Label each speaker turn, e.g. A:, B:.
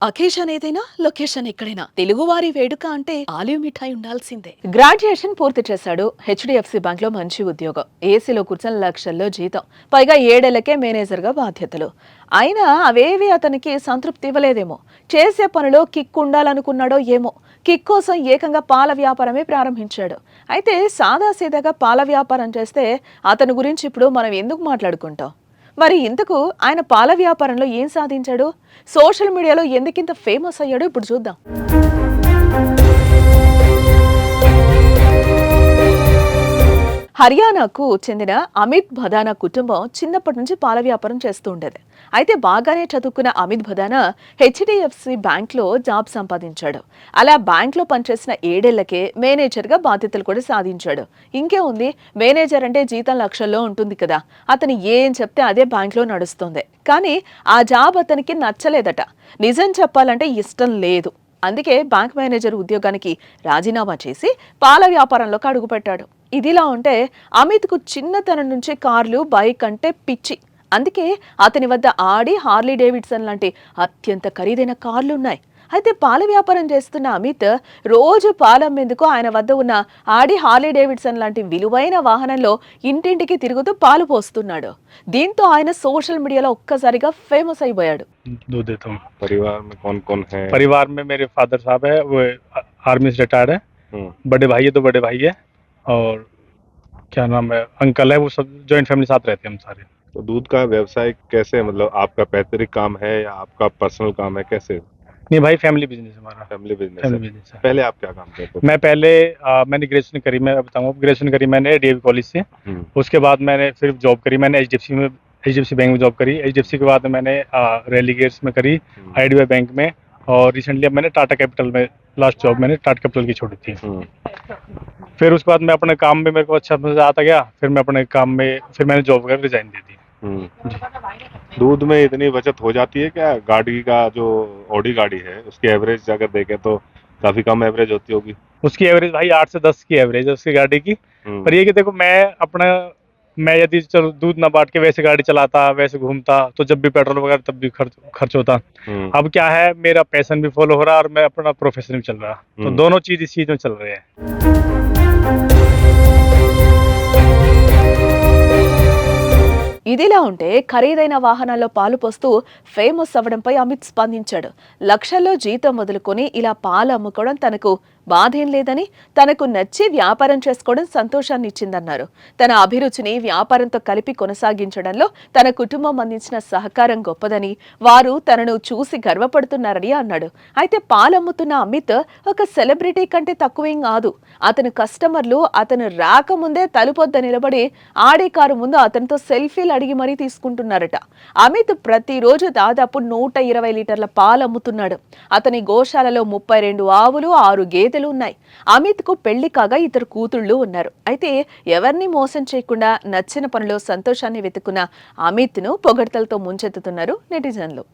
A: Occasion ఏదైనా location ఎక్కడైనా తెలుగువారి వేడుక అంటే ఆలివ్ మిఠాయి ఉండాల్సిందే. గ్రాడ్యుయేషన్ పూర్తి చేశాడు. హెచ్డిఎఫ్సి బ్యాంక్ లో మంచి ఉద్యోగం, ఏసీలో కూర్చొని లక్షల్లో జీతం, పైగా 7 ఏళ్లకే మేనేజర్ గా బాధ్యతలు. అయినా అవేవి అతనికి సంతృప్తి ఇవ్వలేదేమో. చేసే పనిలో కిక్ ఉండాలనుకున్నాడో ఏమో. కిక్ కోసం ఏకంగా పాల వ్యాపారమే ప్రారంభించాడు. అయితే సాదాసీదాగా పాల వ్యాపారం చేస్తే అతని గురించి ఇప్పుడు మనం ఎందుకు మాట్లాడుకుంటాం? మరి ఇంతకు ఆయన పాల వ్యాపారంలో ఏం సాధించాడు? సోషల్ మీడియాలో ఎందుకింత ఫేమస్ అయ్యాడో ఇప్పుడు చూద్దాం. హర్యానాకు చెందిన అమిత్ భదానా కుటుంబం చిన్నప్పటి నుంచి పాల వ్యాపారం చేస్తూ ఉండేది. అయితే బాగానే చదువుకున్న అమిత్ భదానా హెచ్డిఎఫ్సి బ్యాంక్లో జాబ్ సంపాదించాడు. అలా బ్యాంక్లో పనిచేసిన 7 ఏళ్లకే మేనేజర్గా బాధ్యతలు కూడా సాధించాడు. ఇంకే ఉంది, మేనేజర్ అంటే జీతం లక్షల్లో ఉంటుంది కదా. అతను ఏం చెప్తే అదే బ్యాంక్లో నడుస్తుంది. కానీ ఆ జాబ్ అతనికి నచ్చలేదట. నిజం చెప్పాలంటే ఇష్టం లేదు. అందుకే బ్యాంక్ మేనేజర్ ఉద్యోగానికి రాజీనామా చేసి పాల వ్యాపారంలోకి అడుగుపెట్టాడు. ఇదిలా ఉంటే అమిత్కు చిన్నతనం నుంచి కార్లు, బైక్ అంటే పిచ్చి. అందుకే అతని వద్ద ఆడి, హార్లీ డేవిడ్సన్ లాంటి అత్యంత ఖరీదైన కార్లున్నాయి. అయితే పాల వ్యాపారం చేస్తున్న అమిత్ రోజు పాలమ్మేందుకు ఆయన వద్ద ఉన్న ఆడి, హార్లీ డేవిడ్సన్ లాంటి విలువైన వాహనంలో ఇంటింటికి తిరుగుతూ పాలు పోస్తున్నాడు. దీంతో ఆయన సోషల్ మీడియాలో ఒక్కసారిగా ఫేమస్ అయిపోయాడు.
B: दूध देता हूँ। परिवार में कौन कौन है? परिवार में मेरे फादर साहब है, वो आर्मी से रिटायर्ड है। बड़े भाई है, 2 बड़े भाई है, और क्या नाम है, अंकल है। वो सब जॉइंट फैमिली साथ रहते हैं हम सारे।
C: तो दूध का व्यवसाय कैसे, मतलब आपका पैतृक काम है या आपका पर्सनल काम है, कैसे?
B: नहीं भाई, फैमिली बिजनेस हमारा।
C: फैमिली बिजनेस
B: फैमिली
C: है।
B: बिजनेस है।
C: पहले आप क्या काम करते थे?
B: मैं पहले मैंने ग्रेजुएशन करी, मैं बताऊँ, ग्रेजुएशन करी मैंने डीएवी कॉलेज से। उसके बाद मैंने फिर जॉब करी, मैंने एचडीएफसी बैंक में जॉब करी। एचडीएफसी के बाद मैंने रैली गेट्स में करी, आईडीबीआई बैंक में, और रिसेंटली अब मैंने टाटा कैपिटल में लास्ट जॉब मैंने टाटा कैपिटल की छोड़ी थी। फिर उसके बाद मैं अपने काम में, मेरे को अच्छा मजा आता गया, फिर मैं अपने काम में, फिर मैंने जॉब कर रिजाइन दे दी।
C: दूध में इतनी बचत हो जाती है क्या? गाड़ी का जो ऑडी गाड़ी है उसकी एवरेज अगर देखें तो काफी कम एवरेज होती होगी।
B: उसकी एवरेज भाई 8 से 10 की एवरेज है उसकी गाड़ी की। पर ये कि देखो, मैं यदि चलो दूध ना बांट के वैसे गाड़ी चलाता, वैसे घूमता, तो जब भी पेट्रोल वगैरह तब भी खर्च होता। अब क्या है, मेरा पैशन भी फॉलो हो रहा है और मैं अपना प्रोफेशन भी चल रहा, तो दोनों चीज इस चीज में चल रहे हैं।
A: ఇదిలా ఉంటే ఖరీదైన వాహనాల్లో పాలు పోస్తూ ఫేమస్ అవ్వడంపై అమిత్ స్పందించాడు. లక్షల్లో జీతం వదులుకొని ఇలా పాలు అమ్ముకోవడం తనకు బాధేం లేదని, తనకు నచ్చి వ్యాపారం చేసుకోవడం సంతోషాన్ని ఇచ్చిందన్నారు. తన అభిరుచిని వ్యాపారంతో కలిపి కొనసాగించడంలో తన కుటుంబం అందించిన సహకారం గొప్పదని, వారు తనను చూసి గర్వపడుతున్నారని అన్నాడు. అయితే పాలమ్ముతున్న అమిత్ ఒక సెలబ్రిటీ కంటే తక్కువేం కాదు. అతని కస్టమర్లు అతను రాకముందే తలుపొద్ద నిలబడి ఆడే కారు ముందు అతనితో సెల్ఫీలు అడిగి మరీ తీసుకుంటున్నారట. అమిత్ ప్రతిరోజు దాదాపు 120 లీటర్ల పాలు అమ్ముతున్నాడు. అతని గోశాలలో 32 ఆవులు, 6 గేదెలు ఉన్నాయి. అమిత్ కు పెళ్లి కాగా 2 కూతుళ్లు ఉన్నారు. అయితే ఎవరిని మోసం చేయకుండా నచ్చిన పనిలో సంతోషాన్ని వెతుకున్న అమిత్ ను పొగడ్తలతో ముంచెత్తుతున్నారు నెటిజన్లు.